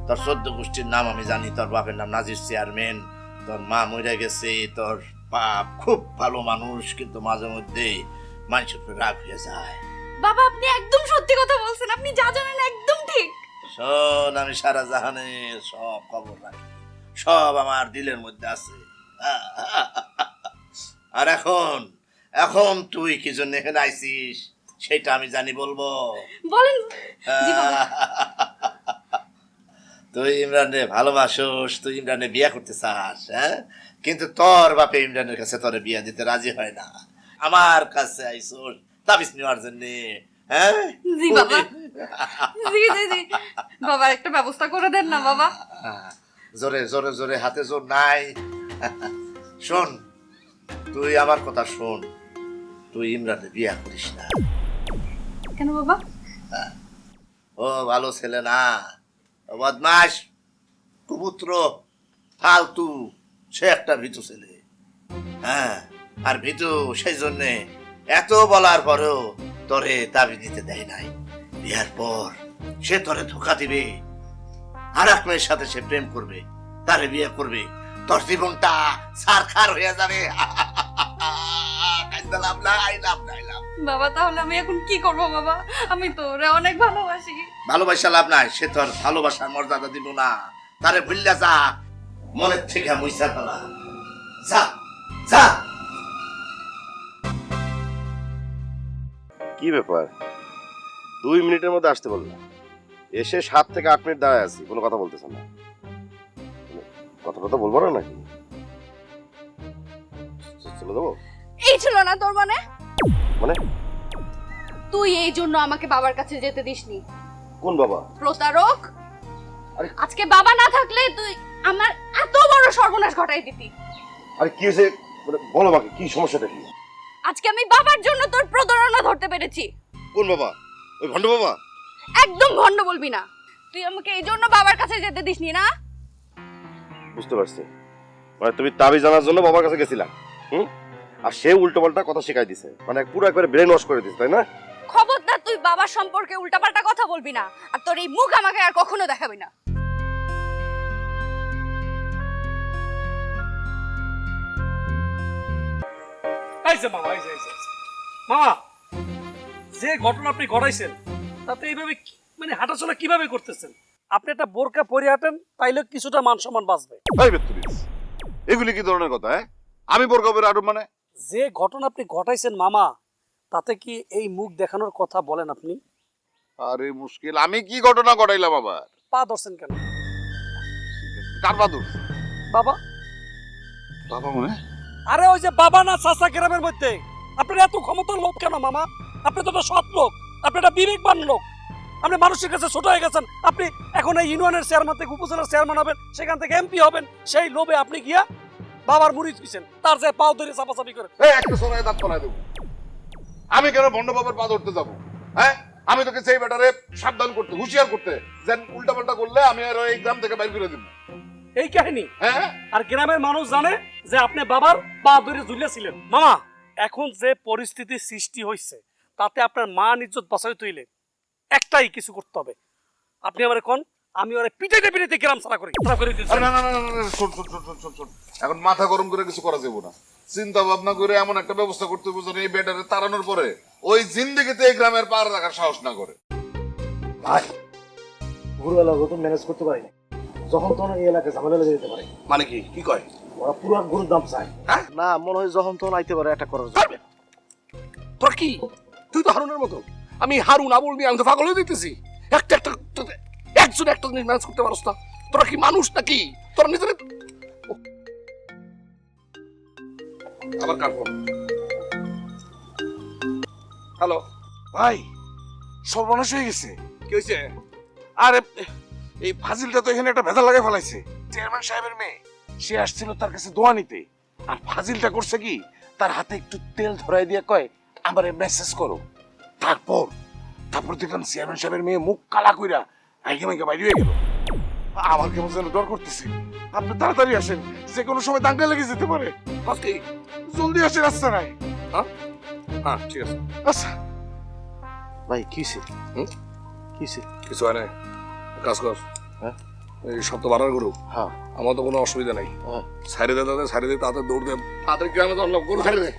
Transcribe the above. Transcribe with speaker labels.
Speaker 1: তোর 14 গোষ্ঠীর নাম আমি জানি। তোর বাপের নাম নাজির চেয়ারম্যান, তোর মা মরে গেছে, তোর বাপ খুব ভালো মানুষ, কিন্তু মাঝে মধ্যে মানুষের উপরে রাগ হয়ে যায়।
Speaker 2: বাবা আপনি একদম সত্যি কথা বলছেন, আপনি যা জানেন একদম ঠিক।
Speaker 1: শোন, আমি সারা জাহানের সব খবর রাখি, সব আমার দিলের মধ্যে আছে। আর এখন এখন তুই কি জন্য এখানে আইছিস সেটা আমি জানি, বলবো?
Speaker 2: বলেন। জি বাবা।
Speaker 1: তুই ইমরানে ভালোবাসোস, তুই ইমরানে বিয়ে করতে চাস, হ্যাঁ? কিন্তু তোর বাপে ইমরানের কাছে তোরে বিয়ে দিতে রাজি হয় না। আমার কাছে আইসোস তাবিজ নেওয়ার জন্য, হ্যাঁ?
Speaker 2: জি বাবা। জি জি জি বাবা, একটা ব্যবস্থা করে দেন না বাবা।
Speaker 1: জোরে জোরে জোরে, হাতে জোর নাই। শোন, তুই আমার কথা শোন, তুই ইমরানে বিয়ে করিস না।
Speaker 2: কেন বাবা?
Speaker 1: ও ভালো ছেলে না, ও বদমাস, কুপুত্র, ফালতু, সে একটা ভীতু ছেলে। হ্যাঁ, আর ভীতু, সেই জন্যে এত বলার পরেও তোরে দাবি দিতে দেয় নাই। বিয়ার পর সে তোরে ধোকা দিবে, আর এক মেয়ের সাথে সে প্রেম করবে, তারে বিয়ে করবে, তোর জীবনটা সারখার হয়ে যাবে। লাভ নাই, লাভ নাই, লাভ।
Speaker 2: বাবা তাহলে আমি এখন কি করব বাবা? আমি তো ওরে অনেক ভালোবাসি।
Speaker 1: ভালোবাসা লাভ নাই, সে তোর ভালোবাসার মর্যাদা দিব না। তারে ভুললা যা, মনের থেকে মুইসা ফেলা, যা যা।
Speaker 3: কি ব্যাপার, 2 মিনিটের মধ্যে আসতে বললাম, এসে 7 থেকে 8 মিনিট দাঁড়ায় আছি, কোনো কথা বলতেছেন না। কথাটা তো বলবো না নাকি? চলে যাবো?
Speaker 2: এই ছিল না তোর মানে?
Speaker 3: মানে
Speaker 2: তুই এই জন্য আমাকে বাবার কাছে যেতে দিসনি?
Speaker 3: কোন বাবা?
Speaker 2: প্রতারক।
Speaker 3: আরে
Speaker 2: আজকে বাবা না থাকলে তুই আমার এত বড় সর্বনাশ ঘটাই দিতি।
Speaker 3: আরে কি হয়েছে, বলো আমাকে, কি সমস্যাটা কি?
Speaker 2: আজকে আমি বাবার জন্য তোর প্রতারণা ধরতে পেরেছি।
Speaker 3: কোন বাবা? ওই ভণ্ড বাবা?
Speaker 2: একদম ভণ্ড বলবি না। তুই আমাকে এই জন্য বাবার কাছে যেতে দিসনি না?
Speaker 3: বুঝতে পারছি, মানে তুমি তাবিজ জানার জন্য বাবার কাছে গেছিলা, আর সে উল্টোপাল্টা কথা শেখাই দিছে, মানে পুরো একবারে ব্রেন ওয়াশ করে দিছে, তাই না?
Speaker 2: খবরদার তুই বাবার সম্পর্কে উল্টাপাল্টা কথা বলবি না, আর তোর এই মুখ আমাকে আর কখনো দেখাবি না।
Speaker 4: আইছে মামা, আইছে আইছে আইছে। মামা, যে ঘটনা আপনি ঘটাইছেন তাতে এইভাবে মানে হাঁটাচলা কিভাবে করতেছেন? আপনি একটা বোরকা পরে হাঁটেন, তাইলে কিছুটা মান সম্মান বাঁচবে।
Speaker 5: এই বেত্তুরিস, এগুলি কি ধরনের কথা? হ্যাঁ, আমি বোরকা পরে আরো মানে?
Speaker 4: যে ঘটনা আপনি ঘটাইছেন মামা, তাতে কি এই মুখ দেখানোর কথা বলেন আপনি?
Speaker 5: আরে মুশকিল, আমি কি ঘটনা ঘটাইলাম আবার?
Speaker 4: পা ধরছেন কেন?
Speaker 5: কার বাদুর?
Speaker 4: বাবা?
Speaker 5: বাবা মানে?
Speaker 4: আরে ওই যে বাবা না চাচা গ্রামের মধ্যে, আপনার এত ক্ষমতার লোক কেন মামা? আপনি তো একটা সৎ লোক, আপনি একটা বিবেকবান লোক, আপনি মানুষের কাছে ছোট হয়ে গেছেন। আপনি এখন এই ইউনিয়নের চেয়ারম্যান থেকে উপজেলার চেয়ারম্যান হবেন, সেখান থেকে এমপি হবেন, সেই লোভে আপনি গিয়া বাবার মুড়ি থুইছেন, তার যে পাও ধরে চাপাচাপি করে।
Speaker 5: এই একটা সোনায় দাঁত ফলাই দেবো। আমি কেন ভণ্ড বাবার পা ধরতে যাবো? হ্যাঁ, আমি তোকে সেই ব্যাটারে সাবধান করতে, হুঁশিয়ার করতে, যেন উল্টা পাল্টা করলে আমি আর এই গ্রাম থেকে বাইর করে দিব।
Speaker 4: এই কাহিনী।
Speaker 5: হ্যাঁ,
Speaker 4: আর গ্রামের মানুষ জানে যে আপনি বাবার পা ধরে ঝুলিয়েছিলেন। মামা, এখন যে পরিস্থিতি সৃষ্টি হয়েছে তাতে আপনার মান ইজ্জত বাঁচাই তুইলে একটাই কিছু করতে হবে। আপনি আমার কোন, আমি ওরে পিটাইতে পিটাইতে গ্রাম সারা করি।
Speaker 5: আরে না না না না না, শোন শোন শোন শোন শোন শোন, এখন মাথা গরম করে কিছু করা যাবে না। চিন্তা ভাবনা করে এমন একটা ব্যবস্থা করতে হবে যেন এই ব্যাটারে তাড়ানোর পরে ওই জিন্দেগিতে এই গ্রামের পার রাখার সাহস না করে।
Speaker 6: ভাই, গরুওয়ালা গৌতম ম্যানেজ করতে পারি না, যখন তখন এই এলাকায় ঝামেলা লেগে যেতে পারে।
Speaker 1: মানে কি কি কয়?
Speaker 6: ওরা পুরো গরুর দাম চায়।
Speaker 3: না, মনে হয় যখন তখন আইতে পারে, অ্যাটাক করার জন্য।
Speaker 7: তোর কি, তুই তো হারুনের মতো। আমি হারুন আবুল নিয়ে আমি তো পাগল হয়ে দিতেছি। একটা একটা একজন একটা জিনিস ম্যানেজ করতে পারস না? তোরা কি মানুষ নাকি? তোরা নিজের আবার কার ফোন? হ্যালো
Speaker 5: ভাই, সর্বনাশ হয়ে গেছে।
Speaker 7: কি হয়েছে?
Speaker 5: আরে এই ফাজিলটা তো এখানে একটা ভেজা লাগাই ফেলাইছে। চেয়ারম্যান সাহেবের মেয়ে, সে আসছিল তার কাছে দোয়া নিতে, আর ফাজিলটা করছে কি, তার হাতে একটু তেল ধরাই দিয়ে কয় আমারে মেসেজ করো। তারপর তারপর দেখলাম চেয়ারম্যান সাহেবের মেয়ে মুখ কালা কইরা আইকে মাইকে বাইরে হয়ে গেল। আমার কেমন যেন ডর করতেছে। আপনি তাড়াতাড়ি আসেন, যে কোনো সময় দাঙ্গা লেগে যেতে পারে।
Speaker 7: আজকে
Speaker 5: জলদি আসেন, রাস্তা নাই।
Speaker 7: হ্যাঁ ঠিক আছে।
Speaker 5: আচ্ছা
Speaker 3: ভাই কিসে? কিসে?
Speaker 7: কিছু হয় না, কাজ কর।
Speaker 3: হ্যাঁ,
Speaker 7: এই সব তো বাড়ার গরু
Speaker 3: হ্যাঁ
Speaker 7: আমার তো কোনো অসুবিধা নাই
Speaker 3: হ্যাঁ।
Speaker 7: সাইডে দে তাদের সাইডে দে তাদের দৌড় দে তাদের গ্রামে তো গরু ছাড়ে দে